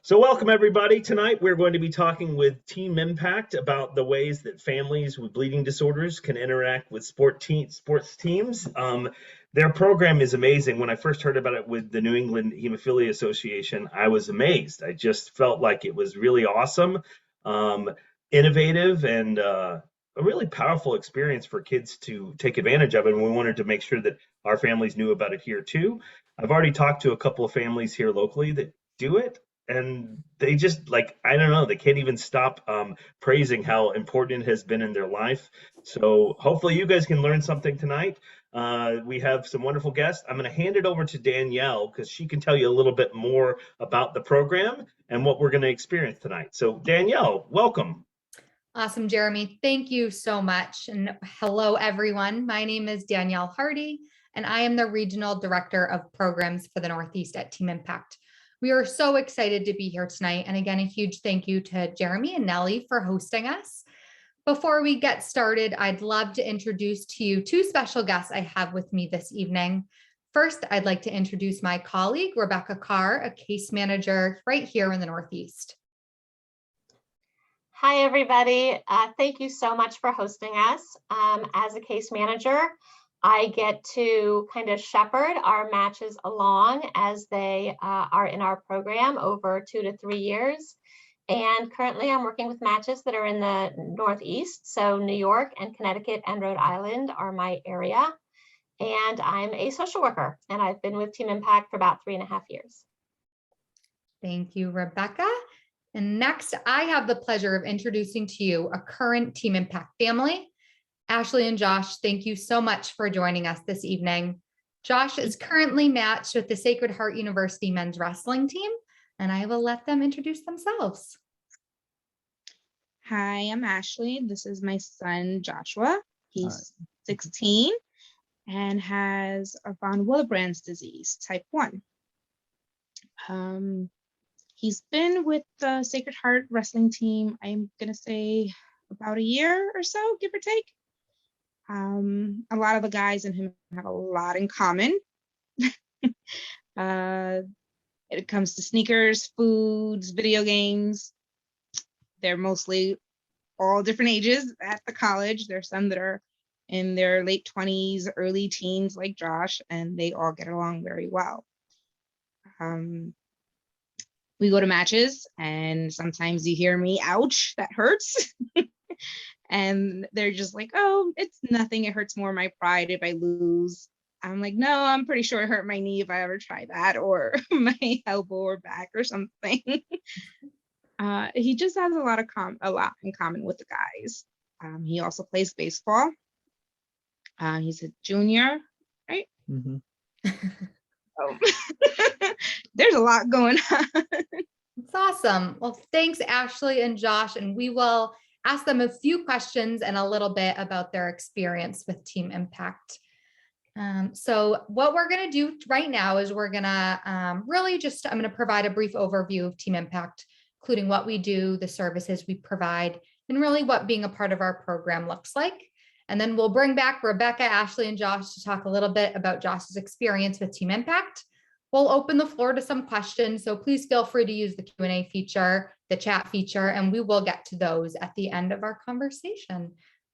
So welcome everybody. Tonight we're going to be talking with Team Impact about the ways that families with bleeding disorders can interact with sports teams. Their program is amazing. When I first heard about it with the New England Hemophilia Association, I was amazed. I just felt like it was really awesome, um, innovative, and a really powerful experience for kids to take advantage of. And we wanted to make sure that our families knew about it here too. I've already talked to a couple of families here locally that do it, and they just, like, I don't know, they can't even stop praising how important it has been in their life. So hopefully you guys can learn something tonight. We have some wonderful guests. I'm going to hand it over to Danielle because she can tell you a little bit more about the program and what we're going to experience tonight. So Danielle, welcome. Awesome, Jeremy. Thank you so much. And hello, everyone. My name is Danielle Hardy, and I am the Regional Director of Programs for the Northeast at Team Impact. We are so excited to be here tonight. And again, a huge thank you to Jeremy and Nellie for hosting us. Before we get started, I'd love to introduce to you two special guests I have with me this evening. First, I'd like to introduce my colleague, Rebecca Carr, a case manager right here in the Northeast. Hi, everybody. Thank you so much for hosting us. As a case manager, I get to kind of shepherd our matches along as they are in our program over 2 to 3 years. And currently I'm working with matches that are in the Northeast. So New York and Connecticut and Rhode Island are my area. And I'm a social worker, and I've been with Team Impact for about 3.5 years. Thank you, Rebecca. And next, I have the pleasure of introducing to you a current Team Impact family. Ashley and Josh, thank you so much for joining us this evening. Josh is currently matched with the Sacred Heart University men's wrestling team, and I will let them introduce themselves. Hi, I'm Ashley. This is my son, Joshua. He's 16 and has a von Willebrand's disease, type 1. He's been with the Sacred Heart wrestling team, I'm going to say about a year or so, give or take. A lot of the guys and him have a lot in common. It comes to sneakers, foods, video games. They're mostly all different ages at the college. There's some that are in their late 20s, early teens like Josh, and they all get along very well. We go to matches, and sometimes you hear me, ouch, that hurts. And they're just like, oh, it's nothing. It hurts more my pride if I lose. I'm like, no, I'm pretty sure it hurt my knee if I ever try that, or my elbow or back or something. He just has a lot in common with the guys. He also plays baseball. He's a junior, right? Mm-hmm. There's a lot going on. It's awesome. Well, thanks, Ashley and Josh, and we will ask them a few questions and a little bit about their experience with Team Impact. So what we're going to do right now is we're going to I'm going to provide a brief overview of Team Impact, including what we do, the services we provide, and really what being a part of our program looks like. And then we'll bring back Rebecca, Ashley, and Josh to talk a little bit about Josh's experience with Team Impact. We'll open the floor to some questions, so please feel free to use the Q&A feature, the chat feature, and we will get to those at the end of our conversation.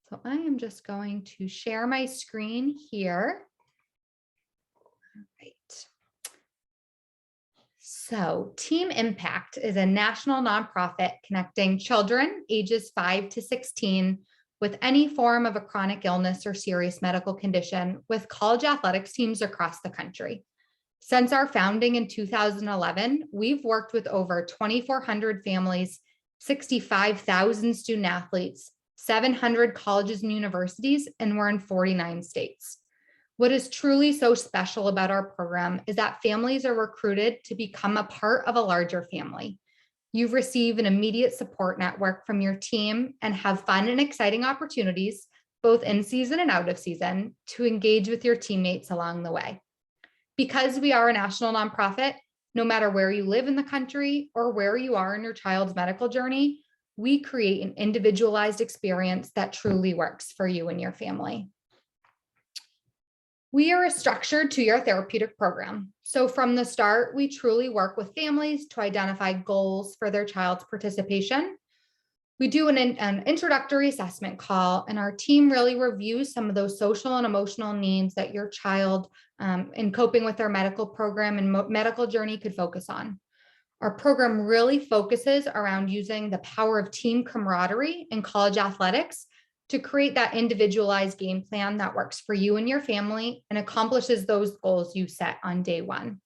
So I am just going to share my screen here. All right. So Team Impact is a national nonprofit connecting children ages 5 to 16 with any form of a chronic illness or serious medical condition with college athletics teams across the country. Since our founding in 2011, we've worked with over 2,400 families, 65,000 student athletes, 700 colleges and universities, and we're in 49 states. What is truly so special about our program is that families are recruited to become a part of a larger family. You receive an immediate support network from your team and have fun and exciting opportunities, both in season and out of season, to engage with your teammates along the way. Because we are a national nonprofit, no matter where you live in the country or where you are in your child's medical journey, we create an individualized experience that truly works for you and your family. We are a structured 2-year therapeutic program. So from the start, we truly work with families to identify goals for their child's participation. We do an introductory assessment call, and our team really reviews some of those social and emotional needs that your child in coping with their medical program and medical journey could focus on. Our program really focuses around using the power of team camaraderie in college athletics to create that individualized game plan that works for you and your family and accomplishes those goals you set on day one.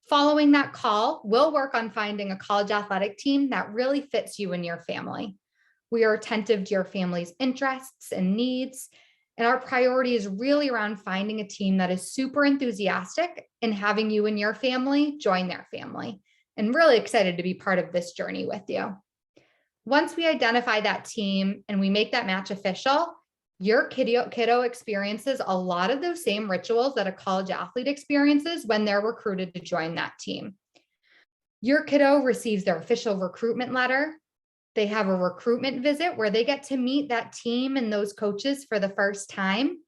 Following that call, we'll work on finding a college athletic team that really fits you and your family. We are attentive to your family's interests and needs, and our priority is really around finding a team that is super enthusiastic and having you and your family join their family, and really excited to be part of this journey with you. Once we identify that team and we make that match official, your kiddo experiences a lot of those same rituals that a college athlete experiences when they're recruited to join that team. Your kiddo receives their official recruitment letter. They have a recruitment visit where they get to meet that team and those coaches for the first time.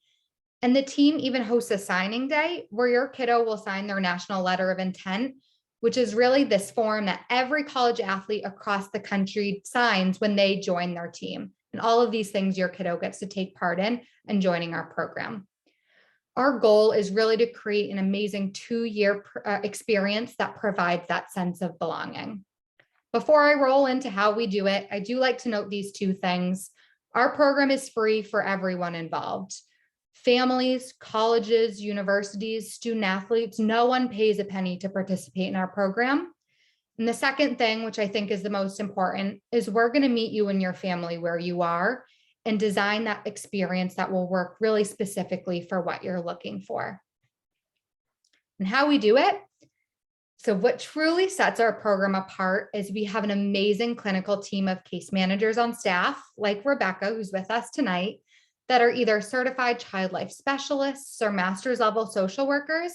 And the team even hosts a signing day where your kiddo will sign their national letter of intent, which is really this form that every college athlete across the country signs when they join their team. And all of these things your kiddo gets to take part in and joining our program. Our goal is really to create an amazing 2-year experience that provides that sense of belonging. Before I roll into how we do it, I do like to note these 2 things. Our program is free for everyone involved. Families, colleges, universities, student athletes, no one pays a penny to participate in our program. And the second thing, which I think is the most important, is we're going to meet you and your family where you are and design that experience that will work really specifically for what you're looking for. And how we do it. So what truly sets our program apart is we have an amazing clinical team of case managers on staff, like Rebecca, who's with us tonight, that are either certified child life specialists or master's level social workers,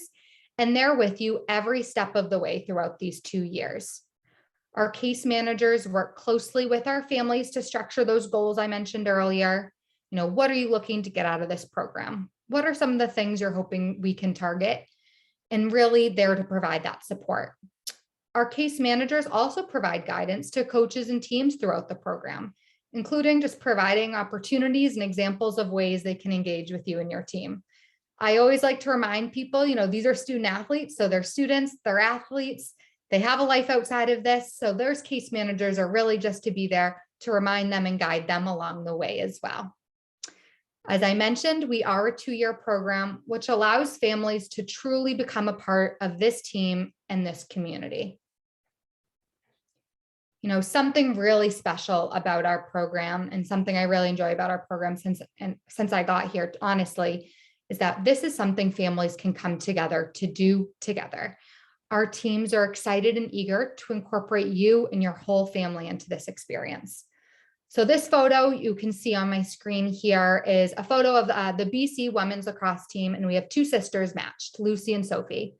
and they're with you every step of the way throughout these 2 years. Our case managers work closely with our families to structure those goals I mentioned earlier. What are you looking to get out of this program? What are some of the things you're hoping we can target? And really there to provide that support. Our case managers also provide guidance to coaches and teams throughout the program, including just providing opportunities and examples of ways they can engage with you and your team. I always like to remind people, these are student athletes, so they're students, they're athletes, they have a life outside of this. So those case managers are really just to be there to remind them and guide them along the way as well. As I mentioned, we are a 2-year program, which allows families to truly become a part of this team and this community. Something really special about our program and something I really enjoy about our program since I got here, honestly, is that this is something families can come together to do together. Our teams are excited and eager to incorporate you and your whole family into this experience. So this photo you can see on my screen here is a photo of the BC women's lacrosse team, and we have 2 sisters matched, Lucy and Sophie.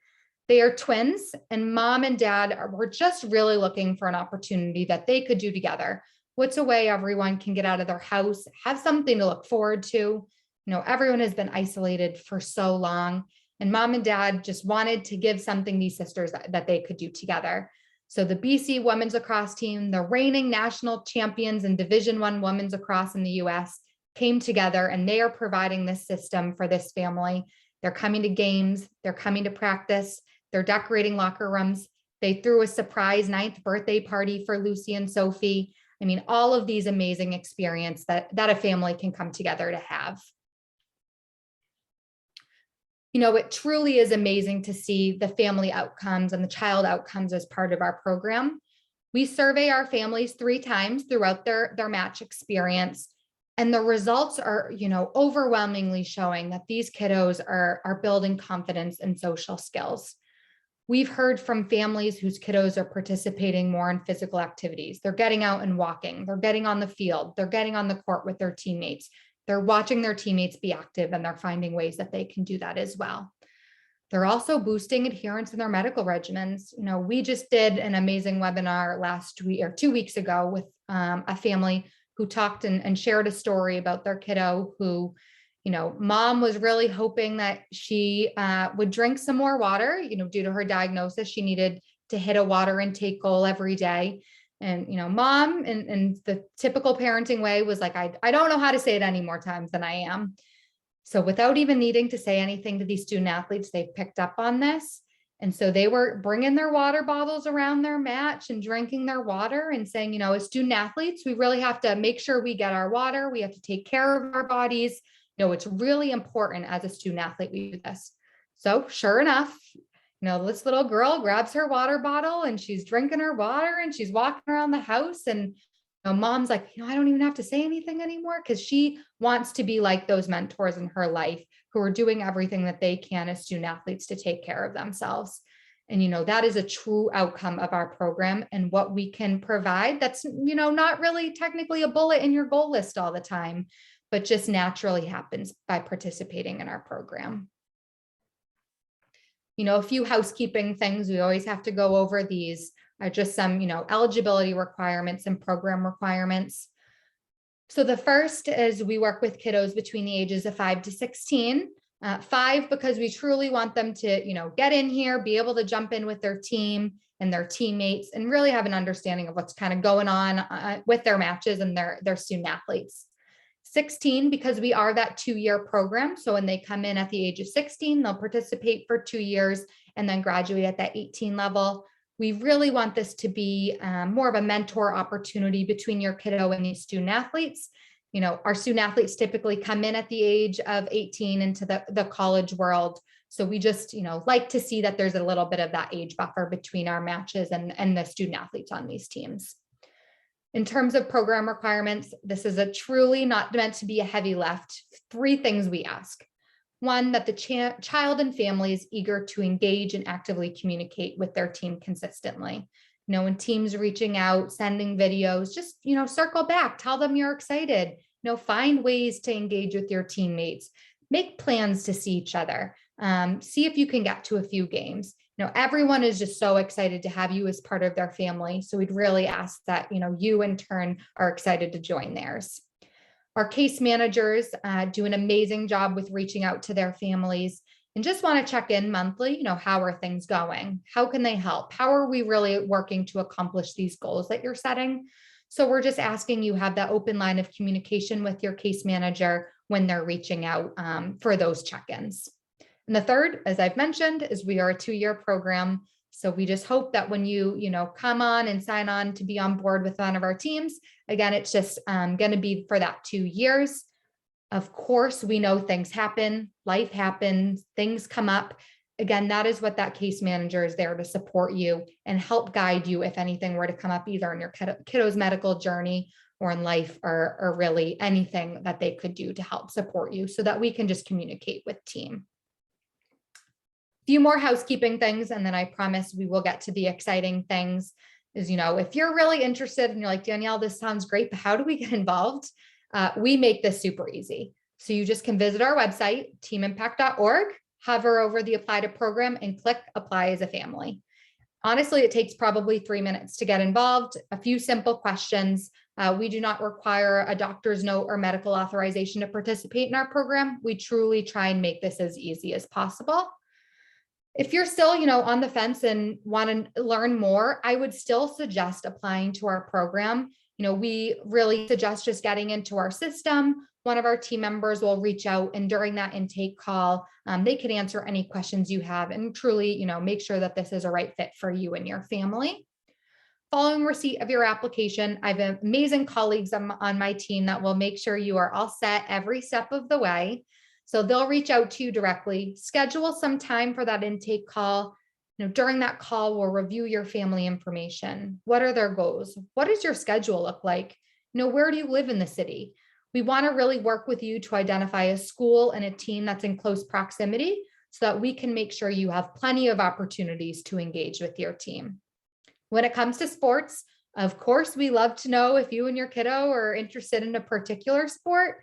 They are twins, and mom and dad were just really looking for an opportunity that they could do together. What's a way everyone can get out of their house, have something to look forward to. Everyone has been isolated for so long, and mom and dad just wanted to give something these sisters that they could do together. So the BC women's lacrosse team, the reigning national champions in Division I women's lacrosse in the US, came together, and they are providing this system for this family. They're coming to games, they're coming to practice, they're decorating locker rooms. They threw a surprise 9th birthday party for Lucy and Sophie. All of these amazing experiences that a family can come together to have. It truly is amazing to see the family outcomes and the child outcomes as part of our program. We survey our families 3 times throughout their match experience, and the results are, overwhelmingly showing that these kiddos are building confidence and social skills. We've heard from families whose kiddos are participating more in physical activities. They're getting out and walking, they're getting on the field, they're getting on the court with their teammates. They're watching their teammates be active, and they're finding ways that they can do that as well. They're also boosting adherence in their medical regimens. We just did an amazing webinar last week or 2 weeks ago with a family who talked and shared a story about their kiddo who, Mom was really hoping that she would drink some more water, due to her diagnosis. She needed to hit a water intake goal every day. And, mom in the typical parenting way was like, I don't know how to say it any more times than I am. So without even needing to say anything to these student athletes, they picked up on this. And so they were bringing their water bottles around their match and drinking their water and saying, as student athletes, we really have to make sure we get our water. We have to take care of our bodies. It's really important as a student athlete we do this. So sure enough, this little girl grabs her water bottle and she's drinking her water and she's walking around the house, and mom's like, I don't even have to say anything anymore, because she wants to be like those mentors in her life who are doing everything that they can as student athletes to take care of themselves. And, that is a true outcome of our program and what we can provide. That's, not really technically a bullet in your goal list all the time, but just naturally happens by participating in our program. A few housekeeping things. We always have to go over these are just some, eligibility requirements and program requirements. So the first is we work with kiddos between the ages of 5 to 16. 5, because we truly want them to, get in here, be able to jump in with their team and their teammates and really have an understanding of what's kind of going on with their matches and their student athletes. 16, because we are that 2-year program. So when they come in at the age of 16, they'll participate for 2 years and then graduate at that 18 level. We really want this to be more of a mentor opportunity between your kiddo and these student athletes. Our student athletes typically come in at the age of 18 into the college world. So we just, like to see that there's a little bit of that age buffer between our matches and the student athletes on these teams. In terms of program requirements, this is a truly not meant to be a heavy lift. 3 things we ask. 1, that the child and family is eager to engage and actively communicate with their team consistently. When teams reaching out, sending videos, just, circle back, tell them you're excited, find ways to engage with your teammates, make plans to see each other, see if you can get to a few games. Everyone is just so excited to have you as part of their family. So we'd really ask that, you in turn are excited to join theirs. Our case managers do an amazing job with reaching out to their families and just want to check in monthly, how are things going? How can they help? How are we really working to accomplish these goals that you're setting? So we're just asking you have that open line of communication with your case manager when they're reaching out for those check-ins. And the third, as I've mentioned, is we are a 2-year program. So we just hope that when you come on and sign on to be on board with one of our teams, again, it's just going to be for that 2 years. Of course, we know things happen, life happens, things come up. Again, that is what that case manager is there to support you and help guide you if anything were to come up either in your kiddo's medical journey or in life or really anything that they could do to help support you so that we can just communicate with team. Few more housekeeping things, and then I promise we will get to the exciting things is, if you're really interested and you're like, Danielle, this sounds great, but how do we get involved? We make this super easy. So you just can visit our website, teamimpact.org, hover over the apply to program and click apply as a family. Honestly, it takes probably 3 minutes to get involved, a few simple questions. We do not require a doctor's note or medical authorization to participate in our program. We truly try and make this as easy as possible. If you're still, on the fence and want to learn more, I would still suggest applying to our program. We really suggest just getting into our system. One of our team members will reach out, and during that intake call, they can answer any questions you have and truly, make sure that this is a right fit for you and your family. Following receipt of your application, I have amazing colleagues on my team that will make sure you are all set every step of the way. So they'll reach out to you directly, schedule some time for that intake call. During that call, we'll review your family information. What are their goals? What does your schedule look like? Where do you live in the city? We want to really work with you to identify a school and a team that's in close proximity so that we can make sure you have plenty of opportunities to engage with your team. When it comes to sports, of course, we love to know if you and your kiddo are interested in a particular sport.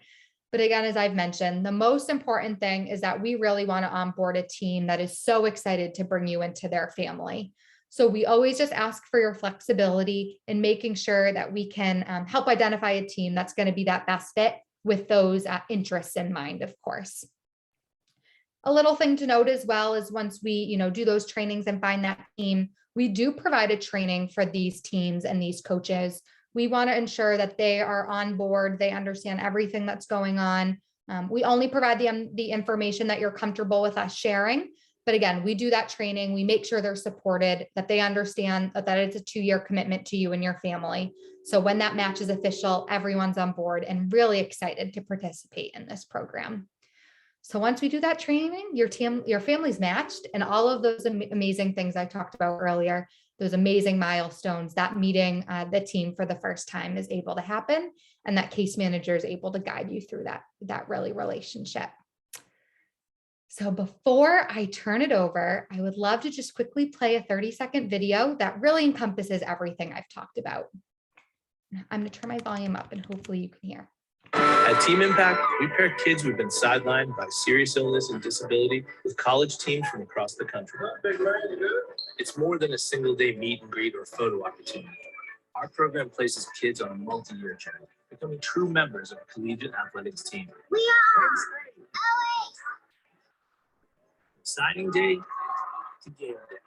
But again, as I've mentioned, the most important thing is that we really want to onboard a team that is so excited to bring you into their family. So we always just ask for your flexibility in making sure that we can help identify a team that's going to be that best fit with those interests in mind, of course. A little thing to note as well is once we, do those trainings and find that team, we do provide a training for these teams and these coaches. We want to ensure that they are on board, they understand everything that's going on. We only provide the information that you're comfortable with us sharing. But again, we do that training. We make sure they're supported, that they understand that it's a 2-year commitment to you and your family. So when that match is official, everyone's on board and really excited to participate in this program. So once we do that training, your family's matched, and all of those amazing things I talked about earlier, those amazing milestones, that meeting the team for the first time is able to happen, and that case manager is able to guide you through that really relationship. So before I turn it over, I would love to just quickly play a 30-second video that really encompasses everything I've talked about. I'm going to turn my volume up and hopefully you can hear. At Team Impact, we pair kids who've been sidelined by serious illness and disability with college teams from across the country. It's more than a single-day meet and greet or photo opportunity. Our program places kids on a multi-year journey, becoming true members of a collegiate athletics team. We are! Signing day to game day.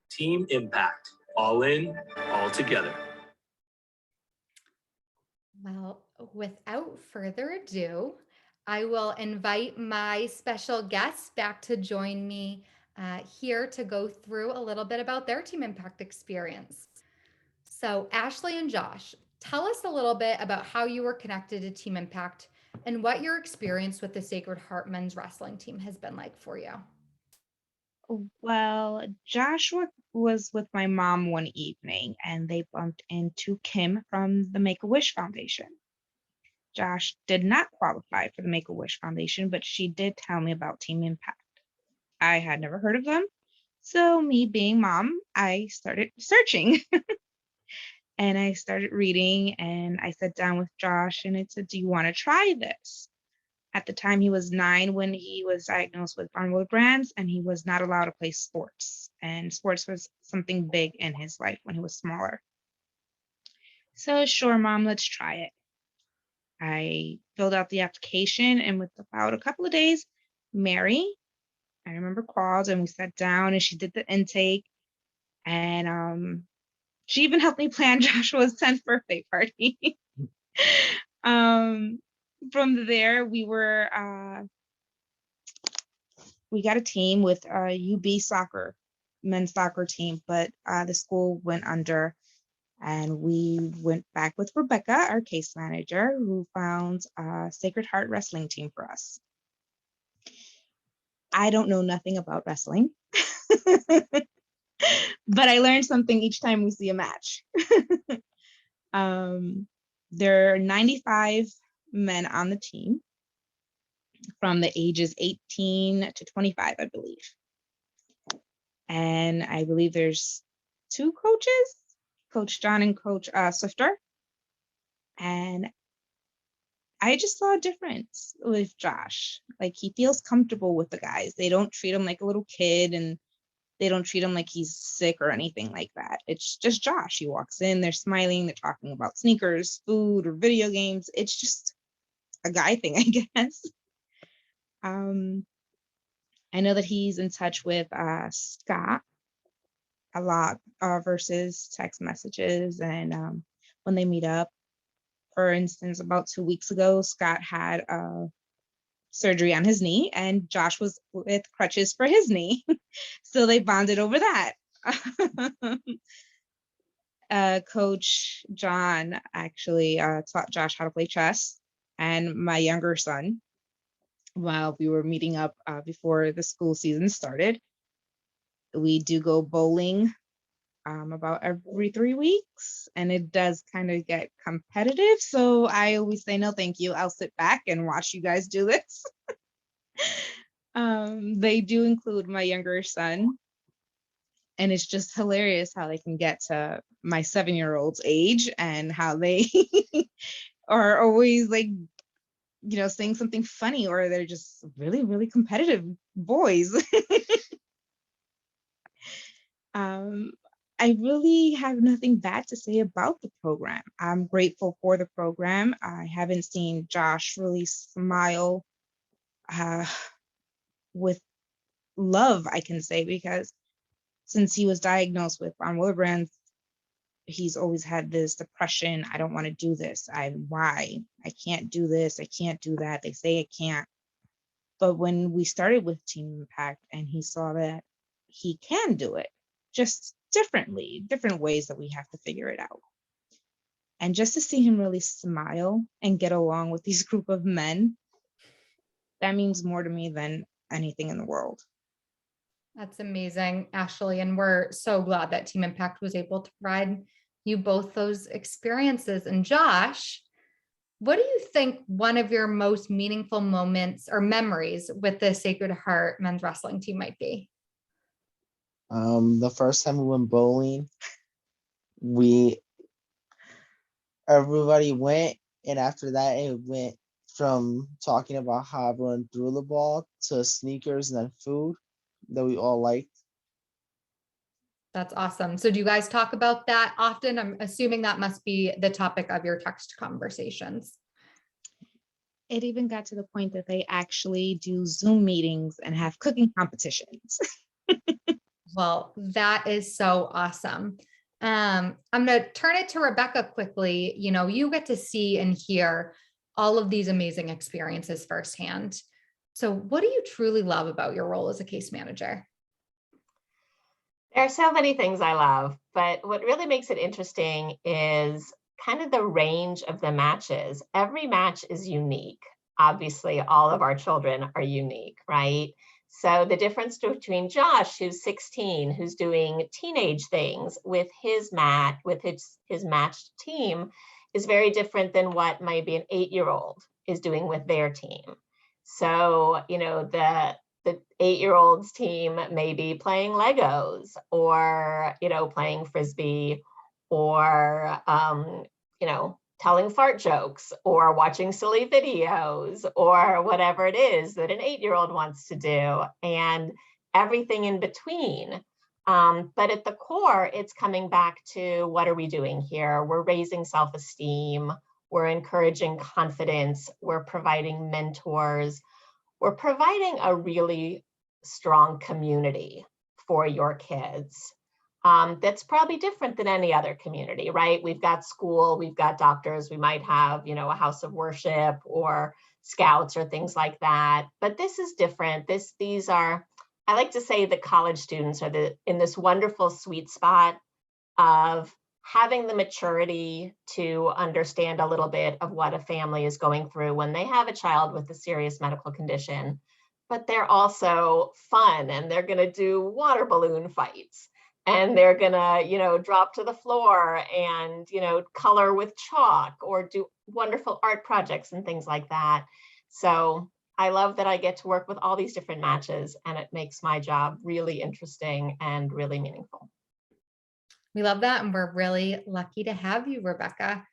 Team Impact, all in, all together. Well, without further ado, I will invite my special guests back to join me here to go through a little bit about their Team Impact experience. So Ashley and Josh, tell us a little bit about how you were connected to Team Impact and what your experience with the Sacred Heart men's wrestling team has been like for you. Well, Joshua was with my mom one evening and they bumped into Kim from the Make-A-Wish Foundation. Josh did not qualify for the Make-A-Wish Foundation, but she did tell me about Team Impact. I had never heard of them, so me being mom, I started searching. And I started reading and I sat down with Josh and it said, do you want to try this? At the time, he was 9 when he was diagnosed with von Willebrand's, and he was not allowed to play sports. And sports was something big in his life when he was smaller. So, sure, Mom, let's try it. I filled out the application, and with about a couple of days, Mary, I remember, called, and we sat down, and she did the intake. And she even helped me plan Joshua's 10th birthday party. From there, we got a team with a UB soccer, men's soccer team, but the school went under, and we went back with Rebecca, our case manager, who found a Sacred Heart wrestling team for us. I don't know nothing about wrestling, but I learned something each time we see a match. There are 95 men on the team from the ages 18 to 25, I believe. And I believe there's 2 coaches, Coach John and Coach Swifter. And I just saw a difference with Josh. Like, he feels comfortable with the guys. They don't treat him like a little kid, and they don't treat him like he's sick or anything like that. It's just Josh. He walks in, they're smiling, they're talking about sneakers, food, or video games. It's just a guy thing, I guess. I know that he's in touch with Scott a lot versus text messages, and when they meet up, for instance, about 2 weeks ago, Scott had surgery on his knee, and Josh was with crutches for his knee. So they bonded over that. Coach John actually taught Josh how to play chess, and my younger son, while we were meeting up before the school season started. We do go bowling about every 3 weeks, and it does kind of get competitive. So I always say, no, thank you. I'll sit back and watch you guys do this. They do include my younger son, and it's just hilarious how they can get to my 7-year-old's age and how they are always like, saying something funny, or they're just really, really competitive boys. I really have nothing bad to say about the program. I'm grateful for the program. I haven't seen Josh really smile uh, with love, I can say, because since he was diagnosed with von Willebrand, he's always had this depression. I don't want to do this. Why? I can't do this. I can't do that. They say I can't. But when we started with Team Impact and he saw that he can do it, just differently, different ways that we have to figure it out. And just to see him really smile and get along with these group of men, that means more to me than anything in the world. That's amazing, Ashley. And we're so glad that Team Impact was able to provide you both those experiences. And Josh, what do you think one of your most meaningful moments or memories with the Sacred Heart men's wrestling team might be? The first time we went bowling, everybody went, and after that it went from talking about how everyone threw the ball to sneakers and then food that we all liked. That's awesome. So do you guys talk about that often? I'm assuming that must be the topic of your text conversations. It even got to the point that they actually do Zoom meetings and have cooking competitions. Well, that is so awesome. I'm going to turn it to Rebecca quickly. You know, you get to see and hear all of these amazing experiences firsthand. So what do you truly love about your role as a case manager? There are so many things I love, but what really makes it interesting is kind of the range of the matches. Every match is unique. Obviously, all of our children are unique, right? So the difference between Josh, who's 16, who's doing teenage things with his matched team, is very different than what maybe an 8-year-old is doing with their team. So, you know, the 8-year-old's team may be playing Legos or, you know, playing Frisbee or, you know, telling fart jokes or watching silly videos or whatever it is that an 8-year-old wants to do, and everything in between. But at the core, it's coming back to what are we doing here? We're raising self-esteem, we're encouraging confidence, we're providing mentors, we're providing a really strong community for your kids. That's probably different than any other community, right? We've got school, we've got doctors, we might have, you know, a house of worship or scouts or things like that. But this is different. These are, I like to say the college students are in this wonderful sweet spot of having the maturity to understand a little bit of what a family is going through when they have a child with a serious medical condition. But they're also fun, and they're going to do water balloon fights. And they're gonna, you know, drop to the floor and, you know, color with chalk or do wonderful art projects and things like that. So I love that I get to work with all these different matches, and it makes my job really interesting and really meaningful. We love that. And we're really lucky to have you, Rebecca.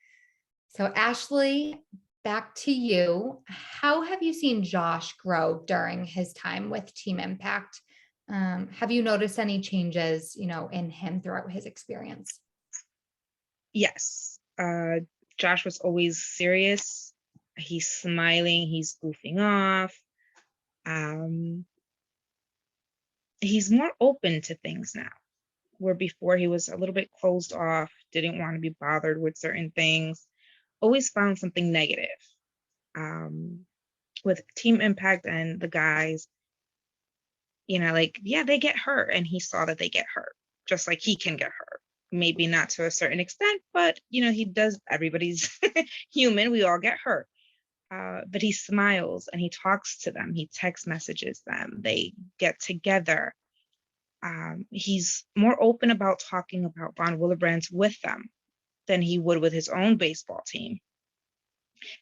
So Ashley, back to you. How have you seen Josh grow during his time with Team Impact? Have you noticed any changes, you know, in him throughout his experience? Yes. Josh was always serious. He's smiling, he's goofing off. He's more open to things now, where before he was a little bit closed off, didn't want to be bothered with certain things, always found something negative. With Team Impact and the guys, you know, like, yeah, they get hurt, and he saw that they get hurt, just like he can get hurt. Maybe not to a certain extent, but, you know, he does, everybody's human, we all get hurt. But he smiles and he talks to them, he text messages them, they get together. He's more open about talking about von Willebrand's with them than he would with his own baseball team.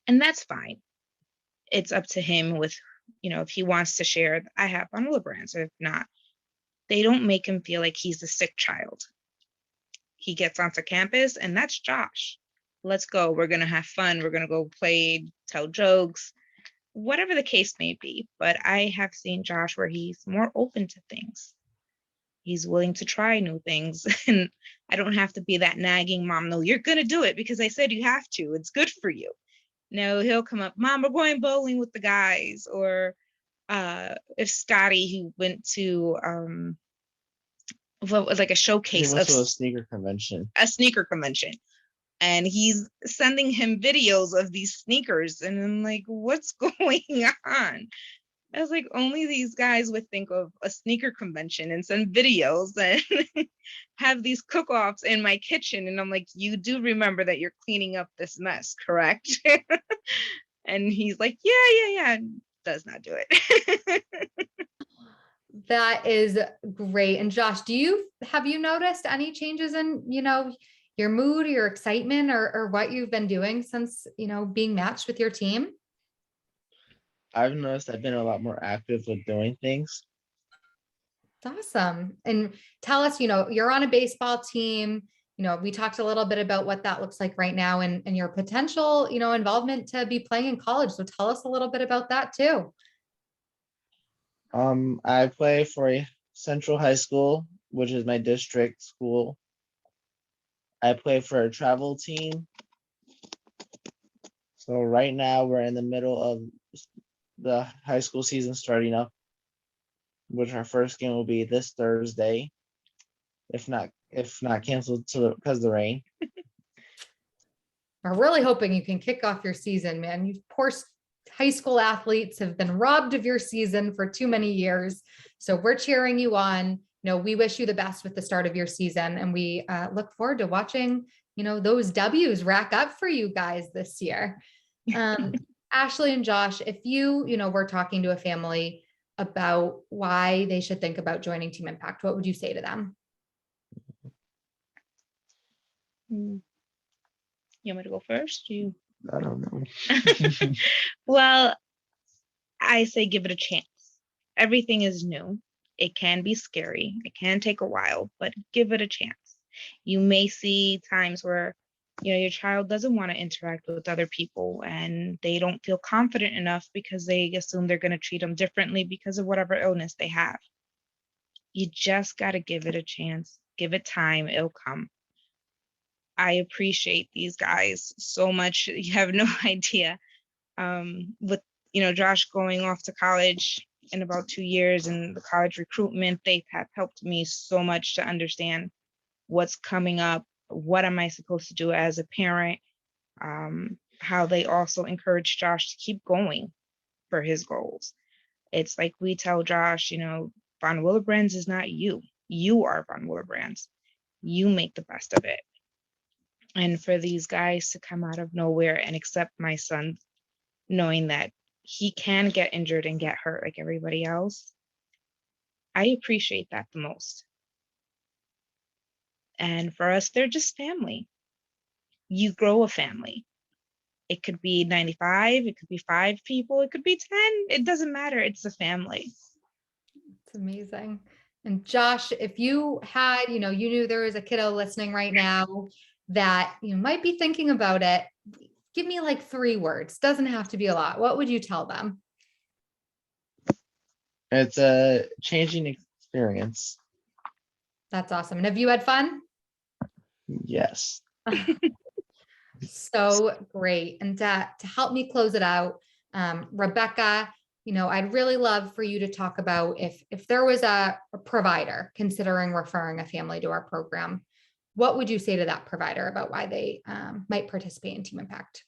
And that's fine. It's up to him with, you know, if he wants to share, I have von Willebrand's, or if not, they don't make him feel like he's the sick child. He gets onto campus, and that's Josh. Let's go. We're going to have fun. We're going to go play, tell jokes, whatever the case may be. But I have seen Josh where he's more open to things. He's willing to try new things. And I don't have to be that nagging mom. No, you're going to do it because I said you have to. It's good for you. No, he'll come up, Mom, we're going bowling with the guys. Or if Scotty, he went to what was like a He showcase went of to a sneaker convention. a sneaker convention. And he's sending him videos of these sneakers. And I'm like, what's going on? I was like, only these guys would think of a sneaker convention and send videos and have these cook-offs in my kitchen. And I'm like, you do remember that you're cleaning up this mess, correct? And he's like, yeah. Does not do it. That is great. And Josh, have you noticed any changes in, your mood or your excitement or what you've been doing since, being matched with your team? I've noticed I've been a lot more active with doing things. It's awesome. And tell us, you're on a baseball team. We talked a little bit about what that looks like right now and your potential, involvement to be playing in college. So tell us a little bit about that too. I play for a Central High School, which is my district school. I play for a travel team. So right now we're in the middle of the high school season starting up, which our first game will be this Thursday, if not canceled because of the rain. We're really hoping you can kick off your season, man. You poor high school athletes have been robbed of your season for too many years. So we're cheering you on. We wish you the best with the start of your season, and we look forward to watching, those W's rack up for you guys this year. Ashley and Josh, if you, were talking to a family about why they should think about joining Team Impact, what would you say to them? You want me to go first? I don't know. Well, I say give it a chance. Everything is new. It can be scary. It can take a while, but give it a chance. You may see times where, your child doesn't want to interact with other people and they don't feel confident enough because they assume they're going to treat them differently because of whatever illness they have. You just got to give it a chance. Give it time. It'll come. I appreciate these guys so much. You have no idea. With, Josh going off to college in about 2 years and the college recruitment, they have helped me so much to understand what's coming up. What am I supposed to do as a parent? How they also encourage Josh to keep going for his goals. It's like we tell Josh, Von Willebrands is not you. You are Von Willebrands. You make the best of it. And for these guys to come out of nowhere and accept my son, knowing that he can get injured and get hurt like everybody else, I appreciate that the most. And for us, they're just family. You grow a family. It could be 95, it could be 5 people, it could be 10. It doesn't matter. It's a family. It's amazing. And Josh, if you had, you knew there was a kiddo listening right now that you might be thinking about it, give me like 3 words. Doesn't have to be a lot. What would you tell them? It's a changing experience. That's awesome. And have you had fun? Yes. So great. And to help me close it out, Rebecca, I'd really love for you to talk about if there was a provider considering referring a family to our program, what would you say to that provider about why they might participate in Team Impact?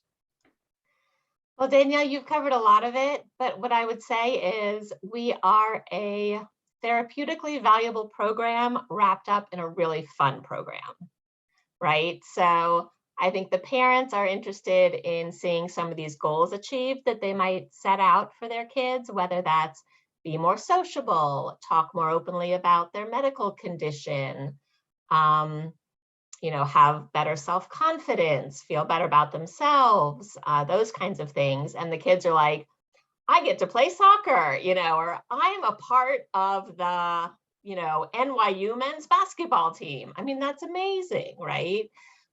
Well, Danielle, you've covered a lot of it, but what I would say is we are a therapeutically valuable program wrapped up in a really fun program, right? So I think the parents are interested in seeing some of these goals achieved that they might set out for their kids, whether that's be more sociable, talk more openly about their medical condition, have better self-confidence, feel better about themselves, those kinds of things. And the kids are like, I get to play soccer, or I'm a part of the, NYU men's basketball team. I mean, that's amazing, right?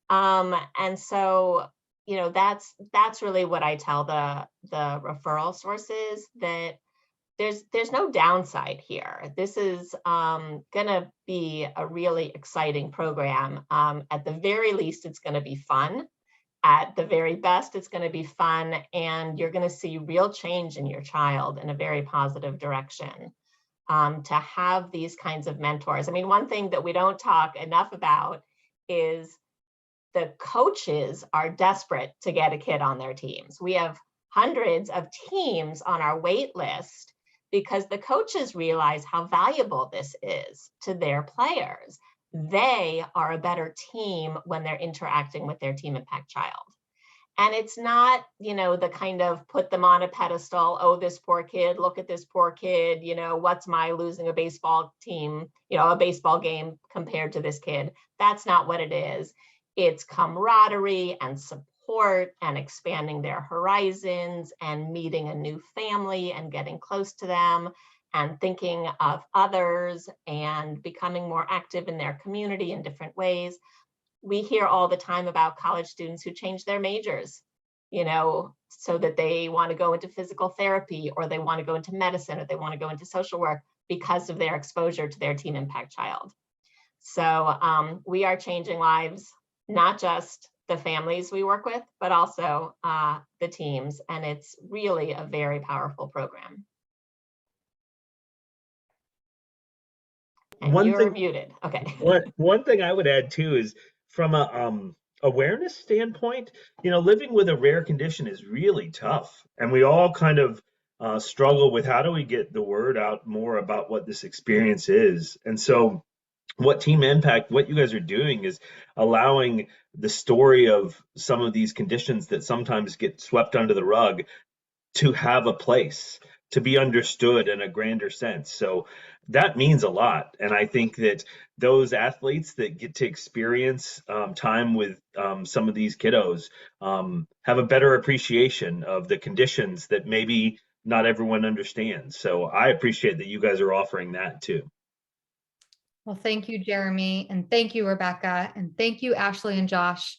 And so, that's really what I tell the referral sources, that there's no downside here. This is gonna be a really exciting program. At the very least, it's gonna be fun. At the very best, it's gonna be fun, and you're gonna see real change in your child in a very positive direction. To have these kinds of mentors. I mean, one thing that we don't talk enough about is the coaches are desperate to get a kid on their teams. We have hundreds of teams on our wait list because the coaches realize how valuable this is to their players. They are a better team when they're interacting with their team impact child. And it's not, the kind of put them on a pedestal, oh, this poor kid, look at this poor kid, what's my losing a baseball team, a baseball game compared to this kid. That's not what it is. It's camaraderie and support and expanding their horizons and meeting a new family and getting close to them and thinking of others and becoming more active in their community in different ways. We hear all the time about college students who change their majors, so that they want to go into physical therapy, or they want to go into medicine, or they want to go into social work because of their exposure to their team impact child. So we are changing lives, not just the families we work with, but also the teams. And it's really a very powerful program. And you're muted. Okay. One thing I would add too is from a awareness standpoint, living with a rare condition is really tough, and we all kind of struggle with how do we get the word out more about what this experience is. And so what Team Impact, what you guys are doing is allowing the story of some of these conditions that sometimes get swept under the rug to have a place, to be understood in a grander sense. So that means a lot. And I think that those athletes that get to experience time with some of these kiddos have a better appreciation of the conditions that maybe not everyone understands. So I appreciate that you guys are offering that too. Well, thank you, Jeremy, and thank you, Rebecca, and thank you, Ashley and Josh.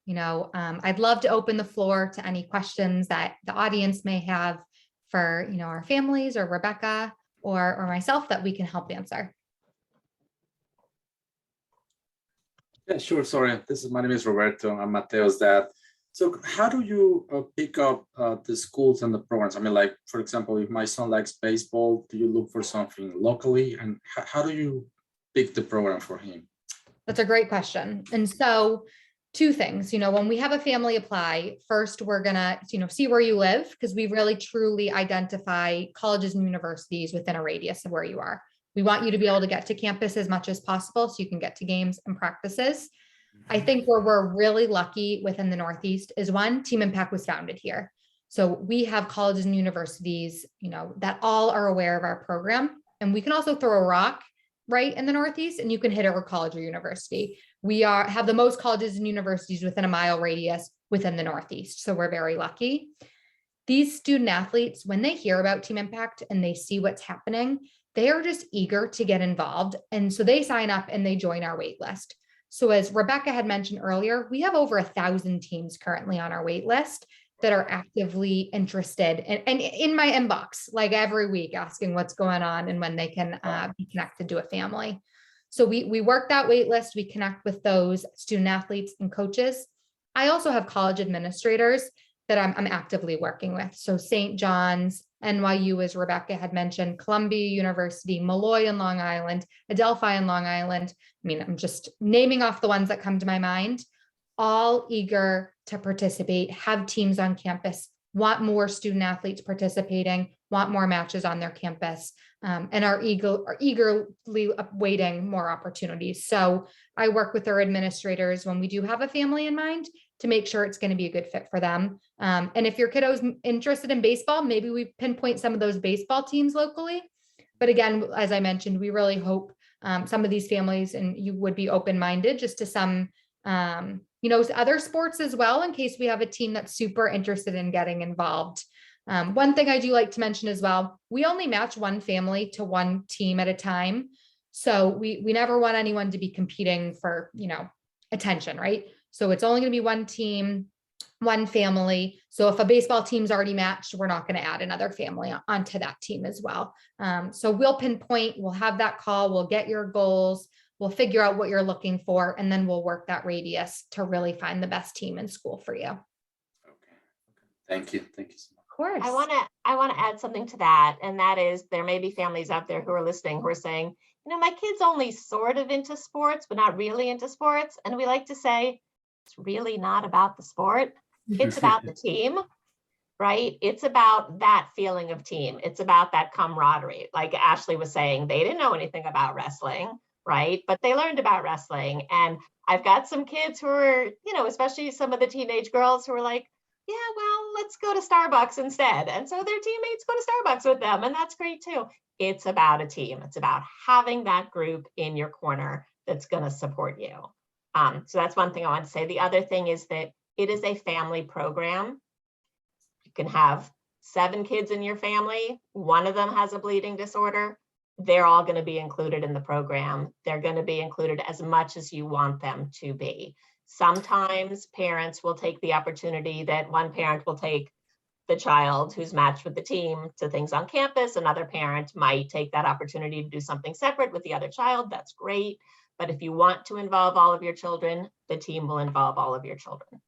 I'd love to open the floor to any questions that the audience may have for, our families or Rebecca or myself that we can help answer. Yeah, sure. Sorry, my name is Roberto. I'm Mateo's dad. So how do you pick up the schools and the programs? I mean, like, for example, if my son likes baseball, do you look for something locally? And how do you pick the program for him? That's a great question. And so two things, when we have a family apply, first, we're gonna, see where you live, because we really truly identify colleges and universities within a radius of where you are. We want you to be able to get to campus as much as possible so you can get to games and practices. I think where we're really lucky within the Northeast is one, Team Impact was founded here. So we have colleges and universities, that all are aware of our program. And we can also throw a rock right in the Northeast and you can hit a college or university. We have the most colleges and universities within a mile radius within the Northeast. So we're very lucky. These student athletes, when they hear about Team Impact and they see what's happening, they are just eager to get involved. And so they sign up and they join our wait list. So as Rebecca had mentioned earlier, we have over 1,000 teams currently on our wait list that are actively interested and in my inbox, like every week, asking what's going on and when they can be connected to a family. So we work that wait list, we connect with those student athletes and coaches. I also have college administrators that I'm actively working with. So St. John's, NYU, as Rebecca had mentioned, Columbia University, Malloy in Long Island, Adelphi in Long Island. I mean, I'm just naming off the ones that come to my mind, all eager to participate, have teams on campus, want more student athletes participating, want more matches on their campus, and are eagerly awaiting more opportunities. So I work with our administrators when we do have a family in mind to make sure it's going to be a good fit for them. And if your kiddo's interested in baseball, maybe we pinpoint some of those baseball teams locally. But again, as I mentioned, we really hope some of these families and you would be open-minded just to some, other sports as well, in case we have a team that's super interested in getting involved. One thing I do like to mention as well, we only match one family to one team at a time. So we never want anyone to be competing for, attention, right? So it's only going to be one team. one family. So if a baseball team's already matched, we're not going to add another family onto that team as well. So we'll pinpoint, we'll have that call, we'll get your goals, we'll figure out what you're looking for, and then we'll work that radius to really find the best team in school for you. Okay. Thank you. Thank you so much. Of course. I want to add something to that, and that is there may be families out there who are listening who are saying, you know, my kid's only sort of into sports, but not really into sports. And we like to say, it's really not about the sport. It's about the team, right? It's about that feeling of team. It's about that camaraderie. Like Ashley was saying, they didn't know anything about wrestling, right? But they learned about wrestling. And I've got some kids who are, you know, especially some of the teenage girls who are like, yeah, well, let's go to Starbucks instead. And so their teammates go to Starbucks with them, and that's great too. It's about a team. It's about having that group in your corner that's going to support you. So that's one thing I want to say. The other thing is that it is a family program. You can have 7 kids in your family. One of them has a bleeding disorder. They're all going to be included in the program. They're going to be included as much as you want them to be. Sometimes parents will take the opportunity that one parent will take the child who's matched with the team to things on campus. Another parent might take that opportunity to do something separate with the other child. That's great. But if you want to involve all of your children, the team will involve all of your children.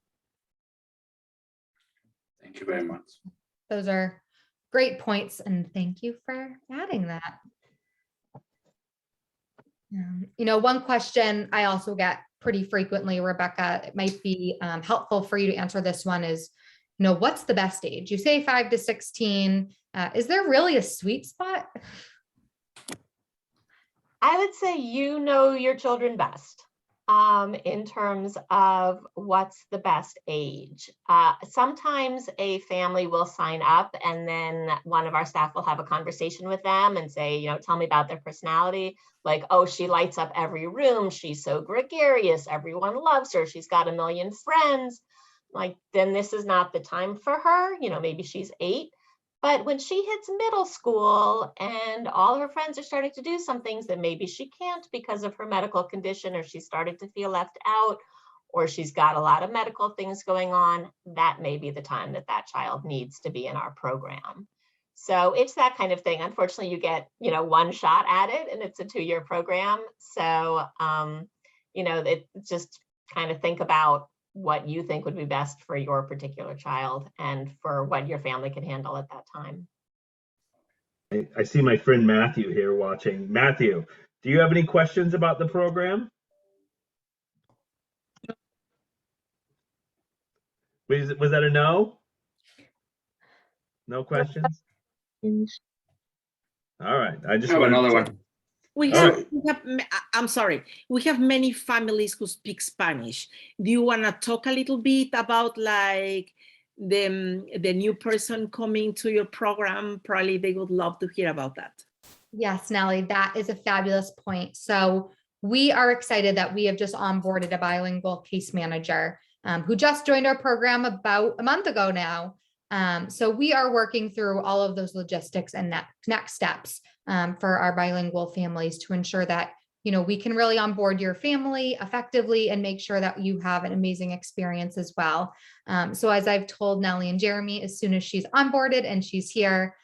Thank you very much. Those are great points, and thank you for adding that. You know, one question I also get pretty frequently, Rebecca, it might be helpful for you to answer this one is, you know, what's the best age? You say 5 to 16. Is there really a sweet spot? I would say you know your children best in terms of what's the best age. Sometimes a family will sign up and then one of our staff will have a conversation with them and say, you know, tell me about their personality. Like, oh, she lights up every room. She's so gregarious. Everyone loves her. She's got a million friends. Like, then this is not the time for her. You know, maybe she's 8. But when she hits middle school and all her friends are starting to do some things that maybe she can't because of her medical condition, or she's starting to feel left out, or she's got a lot of medical things going on, that may be the time that that child needs to be in our program. So it's that kind of thing. Unfortunately, you get, you know, one shot at it, and it's a 2-year program. So, you know, it just kind of think about what you think would be best for your particular child and for what your family can handle at that time. I see my friend Matthew here watching. Matthew, do you have any questions about the program? Was that a no? No questions? All right. I just have wanted another to- one. I'm sorry. We have many families who speak Spanish. Do you want to talk a little bit about like the new person coming to your program? Probably they would love to hear about that. Yes, Nellie, that is a fabulous point. So we are excited that we have just onboarded a bilingual case manager who just joined our program about a month ago now. So we are working through all of those logistics and next steps for our bilingual families to ensure that, you know, we can really onboard your family effectively and make sure that you have an amazing experience as well. So as I've told Nellie and Jeremy, as soon as she's onboarded and she's here,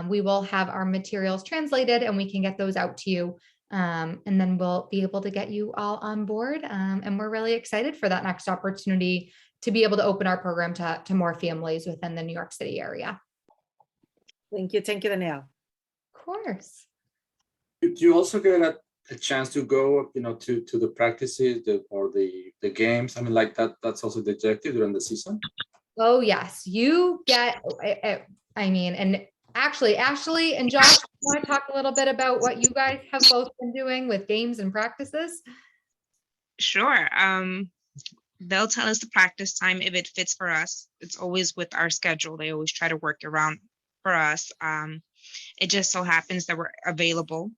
we will have our materials translated and we can get those out to you. And then we'll be able to get you all on board. And we're really excited for that next opportunity to be able to open our program to more families within the New York City area. Thank you. Thank you, Danielle. Of course. Do you also get a chance to go, you know, to the practices or the games? I mean, like that's also the objective during the season? Oh, yes. You get, I mean, and actually, Ashley and Josh, want to talk a little bit about what you guys have both been doing with games and practices? Sure. They'll tell us the practice time if it fits for us. It's always with our schedule. They always try to work around for us. It just so happens that we're available.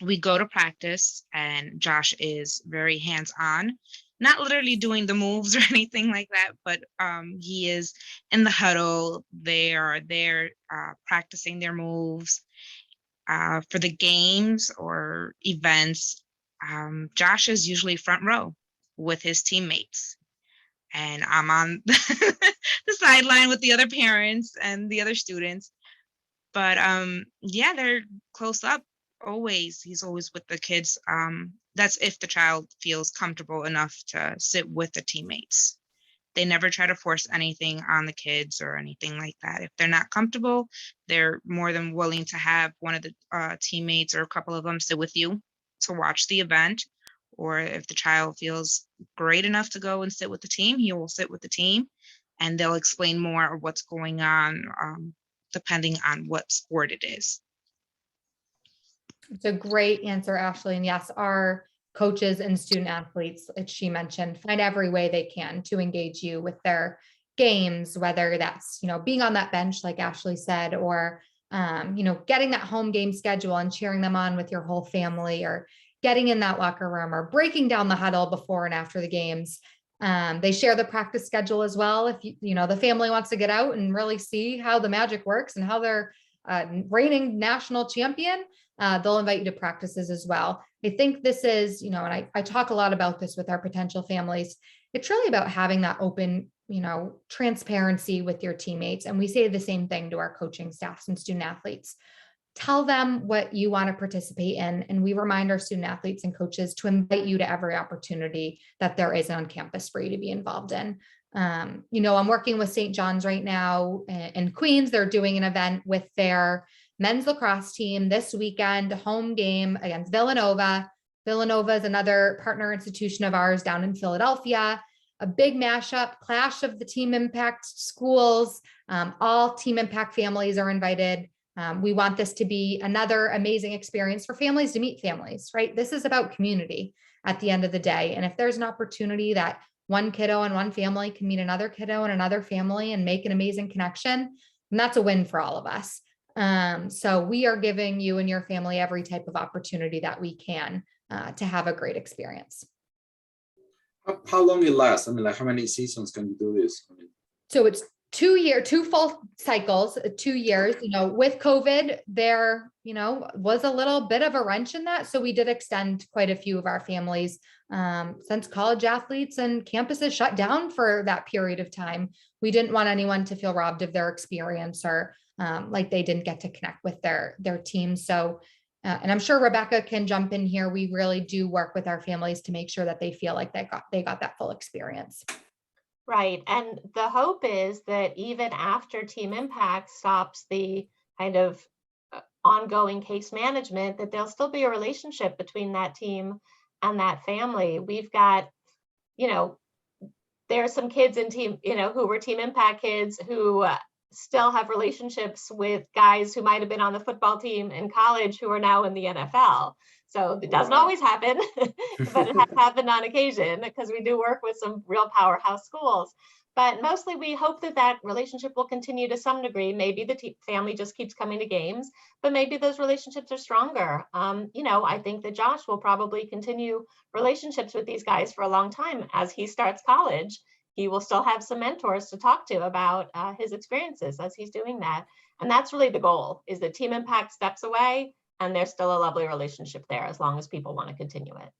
We go to practice and Josh is very hands-on, not literally doing the moves or anything like that, but he is in the huddle. They are there practicing their moves. For the games or events, Josh is usually front row with his teammates. and I'm on the sideline with the other parents and the other students. But yeah, they're close up always. He's always with the kids. That's if the child feels comfortable enough to sit with the teammates. They never try to force anything on the kids or anything like that. If they're not comfortable, they're more than willing to have one of the teammates or a couple of them sit with you to watch the event. Or if the child feels great enough to go and sit with the team, he will sit with the team, and they'll explain more of what's going on, depending on what sport it is. It's a great answer, Ashley. And yes, our coaches and student athletes, as she mentioned, find every way they can to engage you with their games, whether that's, being on that bench, like Ashley said, or, getting that home game schedule and cheering them on with your whole family, or getting in that locker room, or breaking down the huddle before and after the games. They share the practice schedule as well. If the family wants to get out and really see how the magic works and how they're reigning national champion, they'll invite you to practices as well. I think this is, and I talk a lot about this with our potential families. It's really about having that open, transparency with your teammates. And we say the same thing to our coaching staffs and student athletes. Tell them what you want to participate in. And we remind our student athletes and coaches to invite you to every opportunity that there is on campus for you to be involved in. I'm working with St. John's right now in Queens. They're doing an event with their men's lacrosse team this weekend, home game against Villanova. Villanova is another partner institution of ours down in Philadelphia. A big mashup, clash of the Team Impact schools. All Team Impact families are invited. We want this to be another amazing experience for families to meet families, right? This is about community at the end of the day. And if there's an opportunity that one kiddo and one family can meet another kiddo and another family and make an amazing connection, then that's a win for all of us. So we are giving you and your family every type of opportunity that we can to have a great experience. How long it lasts? How many seasons can you do this? So it's 2 full cycles, 2 years. With COVID, there, was a little bit of a wrench in that. So we did extend quite a few of our families since college athletes and campuses shut down for that period of time. We didn't want anyone to feel robbed of their experience or like they didn't get to connect with their team. So, and I'm sure Rebecca can jump in here. We really do work with our families to make sure that they feel like they got that full experience. Right. And the hope is that even after Team Impact stops the kind of ongoing case management, that there'll still be a relationship between that team and that family. We've got, there are some kids in team, who were Team Impact kids who still have relationships with guys who might have been on the football team in college who are now in the NFL. So it doesn't always happen, but it has happened on occasion because we do work with some real powerhouse schools. But mostly we hope that that relationship will continue to some degree. Maybe the family just keeps coming to games, but maybe those relationships are stronger. I think that Josh will probably continue relationships with these guys for a long time. As he starts college, he will still have some mentors to talk to about his experiences as he's doing that. And that's really the goal, is that Team Impact steps away and there's still a lovely relationship there as long as people want to continue it.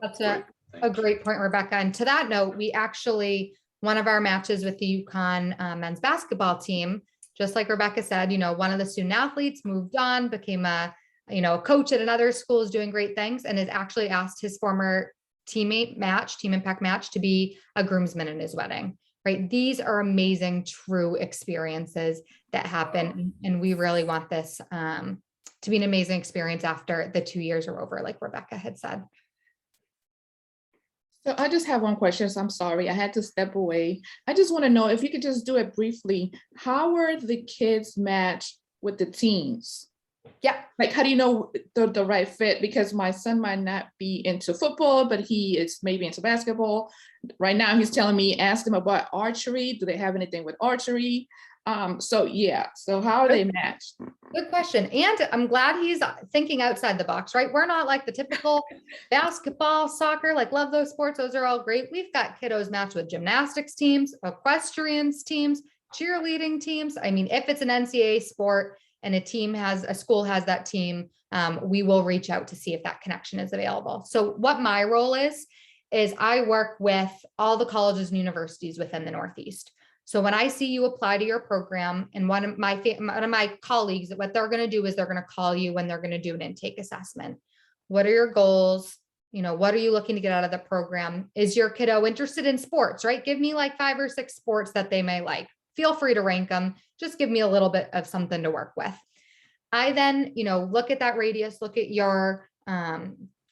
That's a great point, Rebecca. And to that note, we actually, one of our matches with the UConn men's basketball team, just like Rebecca said, one of the student athletes moved on, became a coach at another school, is doing great things, and has actually asked his former Team Impact match, to be a groomsman in his wedding, right? These are amazing, true experiences that happen. And we really want this to be an amazing experience after the 2 years are over, like Rebecca had said. So I just have one question. So I'm sorry, I had to step away. I just want to know if you could just do it briefly. How were the kids matched with the teams? Yeah. Like, how do you know the right fit? Because my son might not be into football, but he is maybe into basketball. Right now, he's telling me, ask him about archery. Do they have anything with archery? So how are they matched? Good question. And I'm glad he's thinking outside the box, right? We're not like the typical basketball, soccer, like love those sports. Those are all great. We've got kiddos matched with gymnastics teams, equestrians teams, cheerleading teams. I mean, if it's an NCAA sport and a school has that team, we will reach out to see if that connection is available. So what my role is is I work with all the colleges and universities within the Northeast. So when I see you apply to your program, and one of my colleagues, what they're going to do is they're going to call you when they're going to do an intake assessment. What are your goals? You know, what are you looking to get out of the program? Is your kiddo interested in sports, right? Give me like 5 or 6 sports that they may like. Feel free to rank them. Just give me a little bit of something to work with. I then, you know, look at that radius, look at your,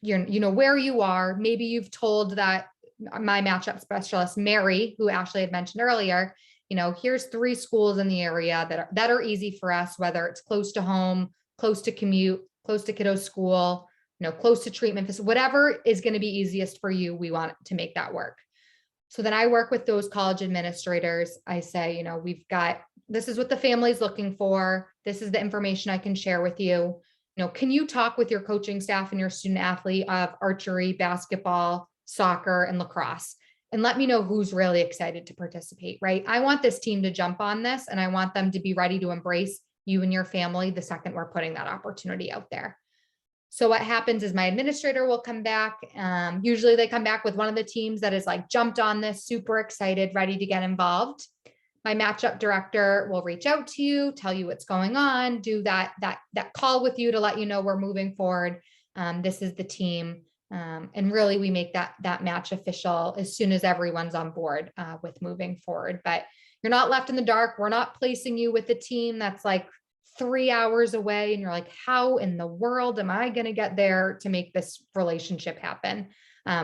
you know, where you are. Maybe you've told that my matchup specialist, Mary, who Ashley had mentioned earlier, you know, here's 3 schools in the area that are easy for us, whether it's close to home, close to commute, close to kiddo school, you know, close to treatment, whatever is going to be easiest for you, we want to make that work. So then I work with those college administrators. I say, you know, this is what the family's looking for. This is the information I can share with you. You know, can you talk with your coaching staff and your student athlete of archery, basketball, soccer, and lacrosse? And let me know who's really excited to participate, right? I want this team to jump on this, and I want them to be ready to embrace you and your family the second we're putting that opportunity out there. So what happens is my administrator will come back. Usually they come back with one of the teams that is like jumped on this, super excited, ready to get involved. My matchup director will reach out to you, tell you what's going on, do that call with you to let you know we're moving forward. This is the team. And really we make that match official as soon as everyone's on board with moving forward. But you're not left in the dark. We're not placing you with a team that's like 3 hours away and you're like, how in the world am I going to get there to make this relationship happen?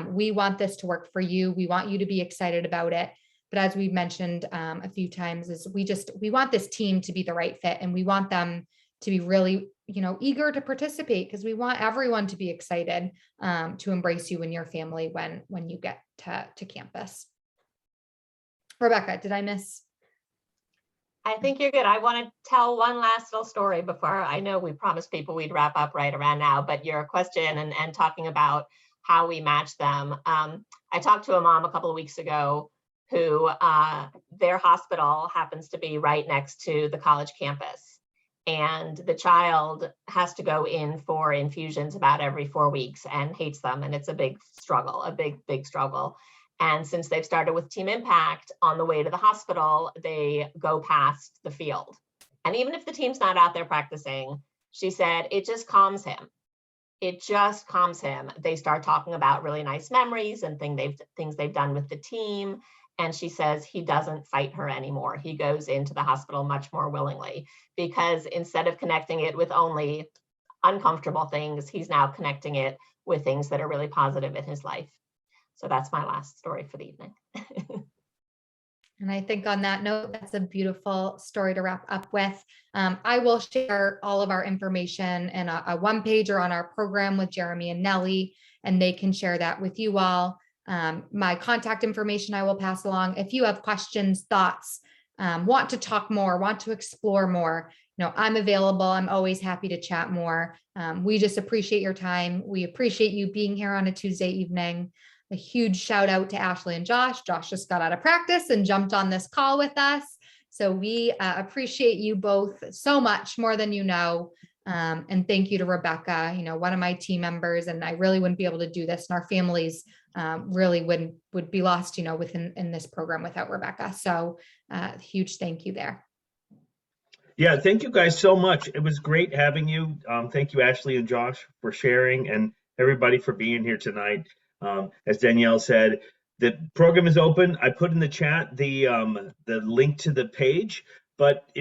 We want this to work for you. We want you to be excited about it. But as we've mentioned a few times, is we want this team to be the right fit, and we want them to be really, you know, eager to participate, because we want everyone to be excited to embrace you and your family when you get to campus. Rebecca, did I miss? I think you're good. I want to tell one last little story before, I know we promised people we'd wrap up right around now, but your question and talking about how we match them. I talked to a mom a couple of weeks ago who their hospital happens to be right next to the college campus. And the child has to go in for infusions about every 4 weeks and hates them. And it's a big struggle, a big struggle. And since they've started with Team Impact, on the way to the hospital, they go past the field. And even if the team's not out there practicing, she said, it just calms him. It just calms him. They start talking about really nice memories and things they've done with the team. And she says he doesn't fight her anymore. He goes into the hospital much more willingly, because instead of connecting it with only uncomfortable things, he's now connecting it with things that are really positive in his life. So that's my last story for the evening. And I think on that note, that's a beautiful story to wrap up with. I will share all of our information in a one-pager on our program with Jeremy and Nellie, and they can share that with you all. My contact information I will pass along. If you have questions, thoughts, want to talk more, want to explore more, you know, I'm available. I'm always happy to chat more. We just appreciate your time. We appreciate you being here on a Tuesday evening. A huge shout out to Ashley and Josh. Josh just got out of practice and jumped on this call with us. So we appreciate you both so much, more than you know. And thank you to Rebecca, you know, one of my team members, and I really wouldn't be able to do this, and our families really would be lost, you know, in this program without Rebecca. So huge thank you there. Yeah, thank you guys so much. It was great having you. Thank you, Ashley and Josh, for sharing, and everybody for being here tonight. As Danielle said, the program is open. I put in the chat the link to the page, but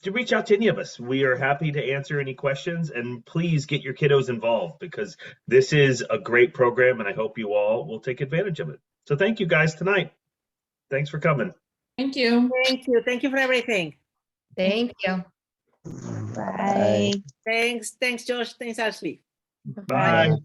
to reach out to any of us, we are happy to answer any questions, and please get your kiddos involved, because this is a great program and I hope you all will take advantage of it. So thank you guys tonight. Thanks for coming. Thank you. Thank you. Thank you for everything. Thank you. Bye. Thanks, Josh. Thanks, Ashley. Bye.